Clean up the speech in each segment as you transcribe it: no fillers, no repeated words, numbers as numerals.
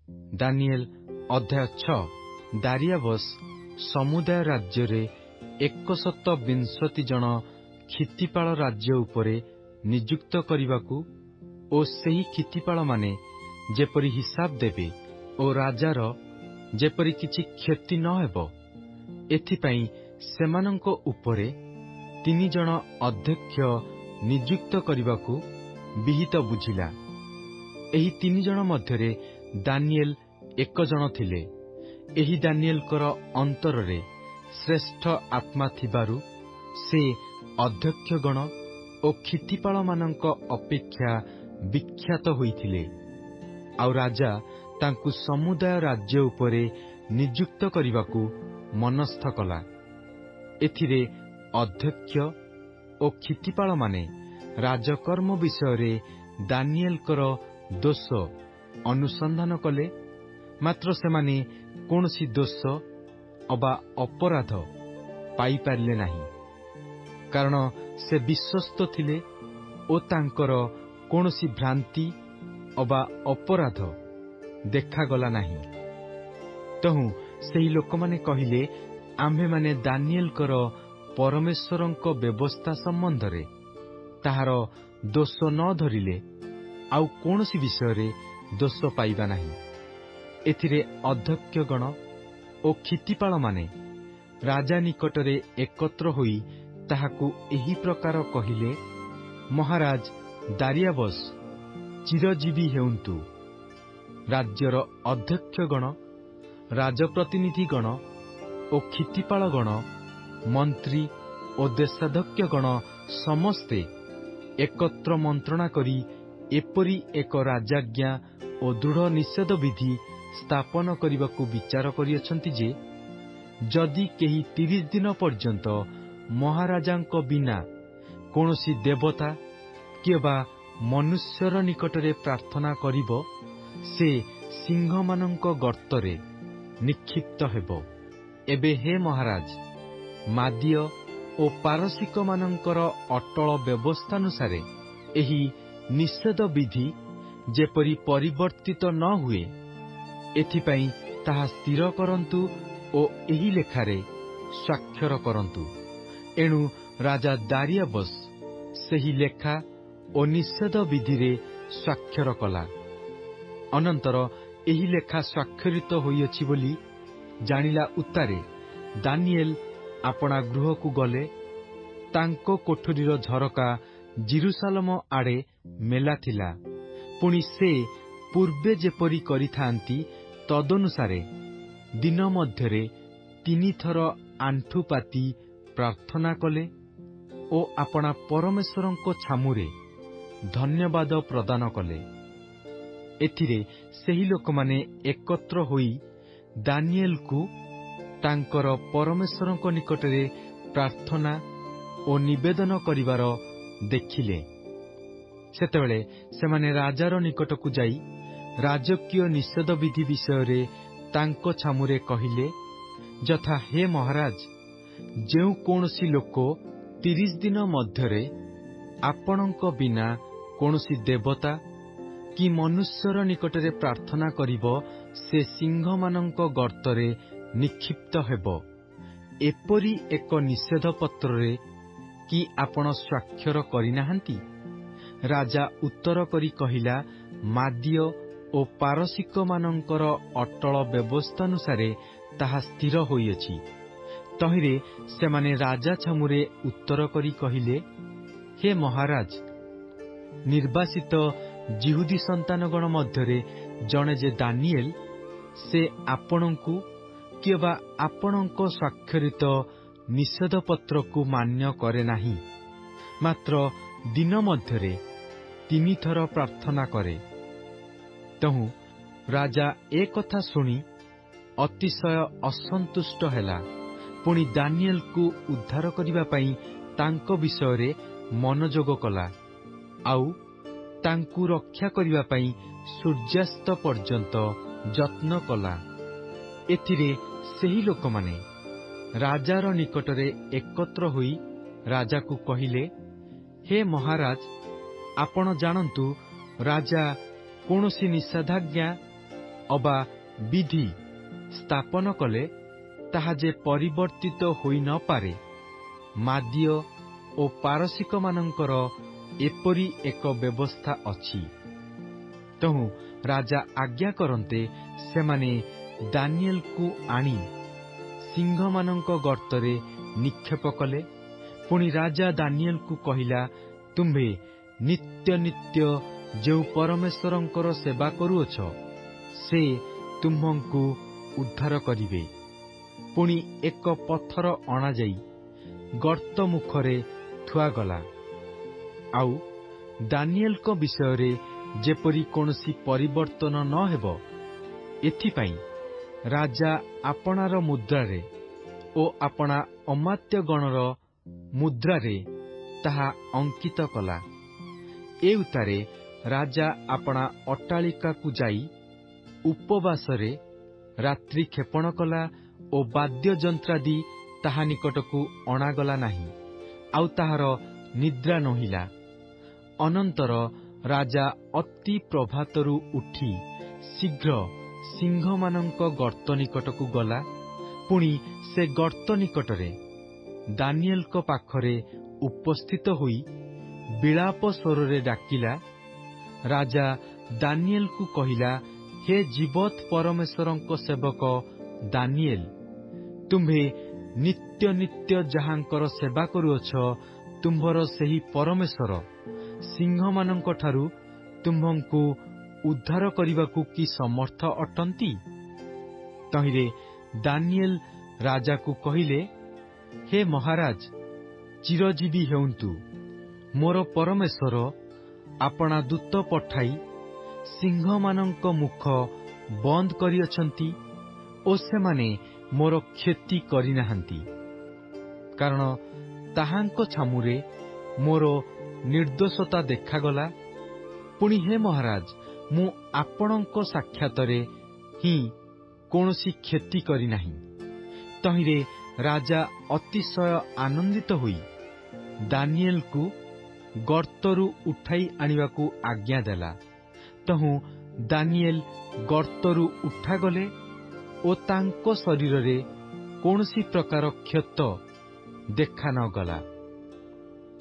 ଦାନିଏଲ ଅଧ୍ୟାୟ 6। ଦାରିଆବସ୍ ସମୁଦାୟ ରାଜ୍ୟରେ 120 ଜଣ କ୍ଷିତିପାଳ ରାଜ୍ୟ ଉପରେ ନିଯୁକ୍ତ କରିବାକୁ ଓ ସେହି କ୍ଷିତିପାଳମାନେ ଯେପରି ହିସାବ ଦେବେ ଓ ରାଜାର ଯେପରି କିଛି କ୍ଷତି ନ ହେବ, ଏଥିପାଇଁ ସେମାନଙ୍କ ଉପରେ 3 ଜଣ ଅଧ୍ୟକ୍ଷ ନିଯୁକ୍ତ କରିବାକୁ ବିହିତ ବୁଝିଲା। ଏହି 3 ଜଣ ମଧ୍ୟରେ ଦାନିଏଲ 1 ଜଣ ଥିଲେ। ଏହି ଦାନିଏଲଙ୍କର ଅନ୍ତରରେ ଶ୍ରେଷ୍ଠ ଆତ୍ମା ଥିବାରୁ ସେ ଅଧ୍ୟକ୍ଷଗଣ ଓ କ୍ଷିତିପାଳମାନଙ୍କ ଅପେକ୍ଷା ବିଖ୍ୟାତ ହୋଇଥିଲେ। ଆଉ ରାଜା ତାଙ୍କୁ ସମୁଦାୟ ରାଜ୍ୟ ଉପରେ ନିଯୁକ୍ତ କରିବାକୁ ମନସ୍ଥ କଲା। ଏଥିରେ ଅଧ୍ୟକ୍ଷ ଓ କ୍ଷିତିପାଳମାନେ ରାଜକର୍ମ ବିଷୟରେ ଦାନିଏଲଙ୍କର ଦୋଷ ଅନୁସନ୍ଧାନ କଲେ, ମାତ୍ର ସେମାନେ କୌଣସି ଦୋଷ ଅବା ଅପରାଧ ପାଇପାରିଲେ ନାହିଁ, କାରଣ ସେ ବିଶ୍ୱସ୍ତ ଥିଲେ ଓ ତାଙ୍କର କୌଣସି ଭ୍ରାନ୍ତି ଅବା ଅପରାଧ ଦେଖାଗଲା ନାହିଁ। ତହୁଁ ସେହି ଲୋକମାନେ କହିଲେ, ଆମ୍ଭେମାନେ ଦାନିଏଲଙ୍କର ପରମେଶ୍ୱରଙ୍କ ବ୍ୟବସ୍ଥା ସମ୍ବନ୍ଧରେ ତାହାର ଦୋଷ ନ ଧରିଲେ ଆଉ କୌଣସି ବିଷୟରେ ଦୋଷ ପାଇବା ନାହିଁ। ଏଥିରେ ଅଧ୍ୟକ୍ଷଗଣ ଓ କ୍ଷିତିପାଳମାନେ ରାଜା ନିକଟରେ ଏକତ୍ର ହୋଇ ତାହାକୁ ଏହି ପ୍ରକାର କହିଲେ, ମହାରାଜ ଦାରିଆବସ୍ ଚିରଜୀବୀ ହେଉନ୍ତୁ। ରାଜ୍ୟର ଅଧ୍ୟକ୍ଷଗଣ, ରାଜପ୍ରତିନିଧିଗଣ ଓ କ୍ଷିତିପାଳଗଣ, ମନ୍ତ୍ରୀ ଓ ଦେଶାଧ୍ୟକ୍ଷଗଣ ସମସ୍ତେ ଏକତ୍ର ମନ୍ତ୍ରଣା କରି ଏପରି ଏକ ରାଜାଜ୍ଞା ଓ ଦୃଢ଼ ନିଷେଧ ବିଧି ସ୍ଥାପନ କରିବାକୁ ବିଚାର କରିଅଛନ୍ତି ଯେ, ଯଦି କେହି 30 ଦିନ ପର୍ଯ୍ୟନ୍ତ ମହାରାଜାଙ୍କ ବିନା କୌଣସି ଦେବତା କିମ୍ବା ମନୁଷ୍ୟର ନିକଟରେ ପ୍ରାର୍ଥନା କରିବ, ସେ ସିଂହମାନଙ୍କ ଗର୍ତ୍ତରେ ନିକ୍ଷିପ୍ତ ହେବ। ଏବେ ହେ ମହାରାଜ, ମାଦୀୟ ଓ ପାରସିକମାନଙ୍କର ଅଟଳ ବ୍ୟବସ୍ଥାନୁସାରେ ଏହି ନିଷେଧ ବିଧି ଯେପରି ପରିବର୍ତ୍ତିତ ନ ହୁଏ, ଏଥିପାଇଁ ତାହା ସ୍ଥିର କରନ୍ତୁ ଓ ଏହି ଲେଖାରେ ସ୍ୱାକ୍ଷର କରନ୍ତୁ। ଏଣୁ ରାଜା ଦାରିଆବସ୍ ସେହି ଲେଖା ଓ ନିଷେଧ ବିଧିରେ ସ୍ୱାକ୍ଷର କଲା। ଅନନ୍ତର ଏହି ଲେଖା ସ୍ୱାକ୍ଷରିତ ହୋଇଅଛି ବୋଲି ଜାଣିଲା ଉତ୍ତାରେ ଦାନିଏଲ ଆପଣା ଗୃହକୁ ଗଲେ। ତାଙ୍କ କୋଠରୀର ଝରକା ଜିରୁସାଲମ ଆଡ଼େ ମେଲା ଥିଲା। ପୁଣି ସେ ପୂର୍ବେ ଯେପରି କରିଥାନ୍ତି, ତଦନୁସାରେ ଦିନ ମଧ୍ୟରେ 3 ଥର ଆଣ୍ଠୁପାତି ପ୍ରାର୍ଥନା କଲେ ଓ ଆପଣା ପରମେଶ୍ୱରଙ୍କ ଛାମୁରେ ଧନ୍ୟବାଦ ପ୍ରଦାନ କଲେ। ଏଥିରେ ସେହି ଲୋକମାନେ ଏକତ୍ର ହୋଇ ଦାନିଏଲକୁ ତାଙ୍କର ପରମେଶ୍ୱରଙ୍କ ନିକଟରେ ପ୍ରାର୍ଥନା ଓ ନିବେଦନ କରିବାର ଦେଖିଲେ। ସେତେବେଳେ ସେମାନେ ରାଜାର ନିକଟକୁ ଯାଇ ରାଜକୀୟ ନିଷେଧ ବିଧି ବିଷୟରେ ତାଙ୍କ ଛାମୁରେ କହିଲେ, ଯଥା, ହେ ମହାରାଜ, ଯେଉଁ କୌଣସି ଲୋକ 30 ଦିନ ମଧ୍ୟରେ ଆପଣଙ୍କ ବିନା କୌଣସି ଦେବତା କି ମନୁଷ୍ୟର ନିକଟରେ ପ୍ରାର୍ଥନା କରିବ, ସେ ସିଂହମାନଙ୍କ ଗର୍ତ୍ତରେ ନିକ୍ଷିପ୍ତ ହେବ। ଏପରି ଏକ ନିଷେଧ ପତ୍ରରେ କି ଆପଣ ସ୍ୱାକ୍ଷର କରିନାହାନ୍ତି? ରାଜା ଉତ୍ତର କରି କହିଲା, ମାଦୀୟ ଓ ପାରସିକମାନଙ୍କର ଅଟଳ ବ୍ୟବସ୍ଥାନୁସାରେ ତାହା ସ୍ଥିର ହୋଇଅଛି। ତହିଁରେ ସେମାନେ ରାଜା ଛାମୁରେ ଉତ୍ତର କରି କହିଲେ, ହେ ମହାରାଜ, ନିର୍ବାସିତ ଯିହୁଦୀ ସନ୍ତାନଗଣ ମଧ୍ୟରେ ଜଣେ ଯେ ଦାନିଏଲ, ସେ ଆପଣଙ୍କୁ କିମ୍ବା ଆପଣଙ୍କ ସ୍ୱାକ୍ଷରିତ ନିଷେଧପତ୍ରକୁ ମାନ୍ୟ କରେ ନାହିଁ, ମାତ୍ର ଦିନ ମଧ୍ୟରେ 3 ଥର ପ୍ରାର୍ଥନା କରେ। ତହୁଁ ରାଜା ଏ କଥା ଶୁଣି ଅତିଶୟ ଅସନ୍ତୁଷ୍ଟ ହେଲା। ପୁଣି ଦାନିଏଲକୁ ଉଦ୍ଧାର କରିବା ପାଇଁ ତାଙ୍କ ବିଷୟରେ ମନୋଯୋଗ କଲା, ଆଉ ତାଙ୍କୁ ରକ୍ଷା କରିବା ପାଇଁ ସୂର୍ଯ୍ୟାସ୍ତ ପର୍ଯ୍ୟନ୍ତ ଯତ୍ନ କଲା। ଏଥିରେ ସେହି ଲୋକମାନେ ରାଜାର ନିକଟରେ ଏକତ୍ର ହୋଇ ରାଜାକୁ କହିଲେ, ହେ ମହାରାଜ, ଆପଣ ଜାଣନ୍ତୁ, ରାଜା କୌଣସି ନିଷେଧାଜ୍ଞା ଅବା ବିଧି ସ୍ଥାପନ କଲେ ତାହା ଯେ ପରିବର୍ତ୍ତିତ ହୋଇ ନ ପାରେ, ମାଦୀୟ ଓ ପାରସିକମାନଙ୍କର ଏପରି ଏକ ବ୍ୟବସ୍ଥା ଅଛି। ତେଣୁ ରାଜା ଆଜ୍ଞା କରନ୍ତେ ସେମାନେ ଦାନିଏଲକୁ ଆଣି ସିଂହମାନଙ୍କ ଗର୍ତ୍ତରେ ନିକ୍ଷେପ କଲେ। ପୁଣି ରାଜା ଦାନିଏଲକୁ କହିଲା, ତୁମ୍ଭେ ନିତ୍ୟ ନିତ୍ୟ ଯେଉଁ ପରମେଶ୍ୱରଙ୍କର ସେବା କରୁଅଛ, ସେ ତୁମ୍ଭଙ୍କୁ ଉଦ୍ଧାର କରିବେ। ପୁଣି ଏକ ପଥର ଅଣାଯାଇ ଗର୍ତ୍ତ ମୁଖରେ ଥୁଆଗଲା। ଆଉ ଦାନିଏଲଙ୍କ ବିଷୟରେ ଯେପରି କୌଣସି ପରିବର୍ତ୍ତନ ନ ହେବ, ଏଥିପାଇଁ ରାଜା ଆପଣାର ମୁଦ୍ରାରେ ଓ ଆପଣା ଅମାତ୍ୟଗଣର ମୁଦ୍ରାରେ ତାହା ଅଙ୍କିତ କଲା। ଏ ଉତ୍ତାରେ ରାଜା ଆପଣା ଅଟ୍ଟାଳିକାକୁ ଯାଇ ଉପବାସରେ ରାତ୍ରି କ୍ଷେପଣ କଲା ଓ ବାଦ୍ୟଯନ୍ତ୍ରାଦି ତାହା ନିକଟକୁ ଅଣାଗଲା ନାହିଁ, ଆଉ ତାହାର ନିଦ୍ରା ନୋହିଲା। ଅନନ୍ତର ରାଜା ଅତି ପ୍ରଭାତରୁ ଉଠି ଶୀଘ୍ର ସିଂହମାନଙ୍କ ଗର୍ତ୍ତ ନିକଟକୁ ଗଲା। ପୁଣି ସେ ଗର୍ତ୍ତ ନିକଟରେ ଦାନିଏଲଙ୍କ ପାଖରେ ଉପସ୍ଥିତ ହୋଇ ବିଳାପ ସ୍ୱରରେ ଡାକିଲା। ରାଜା ଦାନିଏଲକୁ କହିଲା, ହେ ଜୀବତ୍ ପରମେଶ୍ୱରଙ୍କ ସେବକ ଦାନିଏଲ, ତୁମ୍ଭେ ନିତ୍ୟ ନିତ୍ୟ ଯାହାଙ୍କର ସେବା କରୁଅଛ, ତୁମ୍ଭର ସେହି ପରମେଶ୍ୱର ସିଂହମାନଙ୍କଠାରୁ ତୁମ୍ଭଙ୍କୁ ଉଦ୍ଧାର କରିବାକୁ କି ସମର୍ଥ ଅଟନ୍ତି? ତହିଁରେ ଦାନିଏଲ ରାଜାକୁ କହିଲେ, ହେ ମହାରାଜ, ଚିରଜୀବୀ ହେଉନ୍ତୁ। ମୋର ପରମେଶ୍ୱର ଆପଣା ଦୂତ ପଠାଇ ସିଂହମାନଙ୍କ ମୁଖ ବନ୍ଦ କରିଅଛନ୍ତି ଓ ସେମାନେ ମୋର କ୍ଷତି କରିନାହାନ୍ତି। କାରଣ ତାହାଙ୍କ ଛାମୁରେ ମୋର ନିର୍ଦ୍ଦୋଷତା ଦେଖାଗଲା। ପୁଣି ହେ ମହାରାଜ, ମୁଁ ଆପଣଙ୍କ ସାକ୍ଷାତରେ ହିଁ କୌଣସି କ୍ଷତି କରିନାହିଁ। ତହିଁରେ ରାଜା ଅତିଶୟ ଆନନ୍ଦିତ ହୋଇ ଦାନିଏଲକୁ ଗର୍ତ୍ତରୁ ଉଠାଇ ଆଣିବାକୁ ଆଜ୍ଞା ଦେଲା। ତହୁଁ ଦାନିଏଲ ଗର୍ତ୍ତରୁ ଉଠାଗଲେ ଓ ତାଙ୍କ ଶରୀରରେ କୌଣସି ପ୍ରକାର କ୍ଷତ ଦେଖା ନ ଗଲା,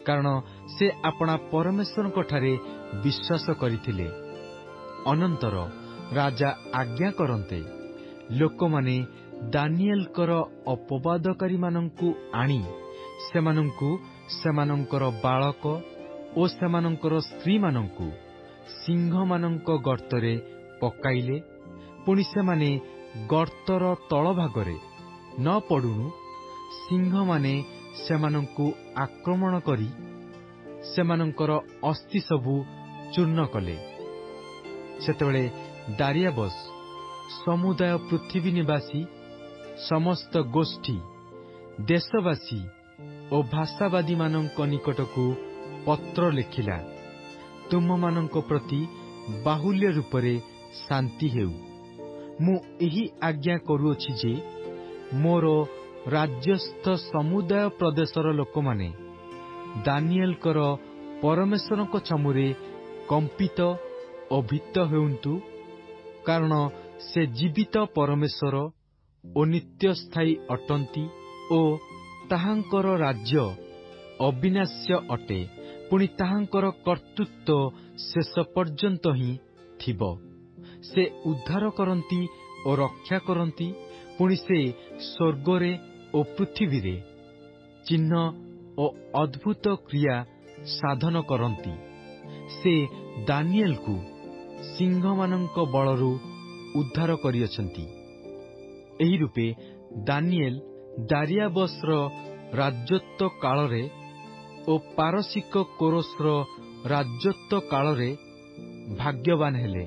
କାରଣ ସେ ଆପଣା ପରମେଶ୍ୱରଙ୍କଠାରେ ବିଶ୍ୱାସ କରିଥିଲେ। ଅନନ୍ତର ରାଜା ଆଜ୍ଞା କରନ୍ତେ ଲୋକମାନେ ଦାନିଏଲଙ୍କର ଅପବାଦକାରୀମାନଙ୍କୁ ଆଣି ସେମାନଙ୍କୁ, ସେମାନଙ୍କର ବାଳକ ଓ ସେମାନଙ୍କର ସ୍ତ୍ରୀମାନଙ୍କୁ ସିଂହମାନଙ୍କ ଗର୍ତ୍ତରେ ପକାଇଲେ। ପୁଣି ସେମାନେ ଗର୍ତ୍ତର ତଳଭାଗରେ ନ ପଡୁଣୁ ସିଂହମାନେ ସେମାନଙ୍କୁ ଆକ୍ରମଣ କରି ସେମାନଙ୍କର ଅସ୍ଥି ସବୁ ଚୂର୍ଣ୍ଣ କଲେ। ସେତେବେଳେ ଦାରିୟାବସ୍ ସମୁଦାୟ ପୃଥିବୀ ନିବାସୀ ସମସ୍ତ ଗୋଷ୍ଠୀ, ଦେଶବାସୀ ଓ ଭାଷାବାଦୀମାନଙ୍କ ନିକଟକୁ ପତ୍ର ଲେଖିଲା, ତୁମମାନଙ୍କ ପ୍ରତି ବାହୁଲ୍ୟ ରୂପରେ ଶାନ୍ତି ହେଉ। ମୁଁ ଏହି ଆଜ୍ଞା କରୁଅଛି ଯେ ମୋର ରାଜ୍ୟସ୍ଥ ସମୁଦାୟ ପ୍ରଦେଶର ଲୋକମାନେ ଦାନିଏଲଙ୍କର ପରମେଶ୍ୱରଙ୍କ ଛାମୁରେ କମ୍ପିତ ଓ ଭୀତ ହେଉନ୍ତୁ, କାରଣ ସେ ଜୀବିତ ପରମେଶ୍ୱର ଓ ନିତ୍ୟସ୍ଥାୟୀ ଅଟନ୍ତି ଓ ତାହାଙ୍କର ରାଜ୍ୟ ଅବିନାଶ୍ୟ ଅଟେ। ପୁଣି ତାହାଙ୍କର କର୍ତ୍ତୃତ୍ୱ ଶେଷ ପର୍ଯ୍ୟନ୍ତ ହିଁ ଥିବ। ସେ ଉଦ୍ଧାର କରନ୍ତି ଓ ରକ୍ଷା କରନ୍ତି। ପୁଣି ସେ ସ୍ୱର୍ଗରେ ଓ ପୃଥିବୀରେ ଚିହ୍ନ ଓ ଅଦ୍ଭୁତ କ୍ରିୟା ସାଧନ କରନ୍ତି। ସେ ଦାନିଏଲକୁ ସିଂହମାନଙ୍କ ବଳରୁ ଉଦ୍ଧାର କରିଅଛନ୍ତି। ଏହି ରୂପେ ଦାନିଏଲ ଦାରିୟାବସ୍ର ରାଜତ୍ୱ କାଳରେ ଓ ପାରସିକ କୋରସର ରାଜତ୍ୱ କାଳରେ ଭାଗ୍ୟବାନ ହେଲେ।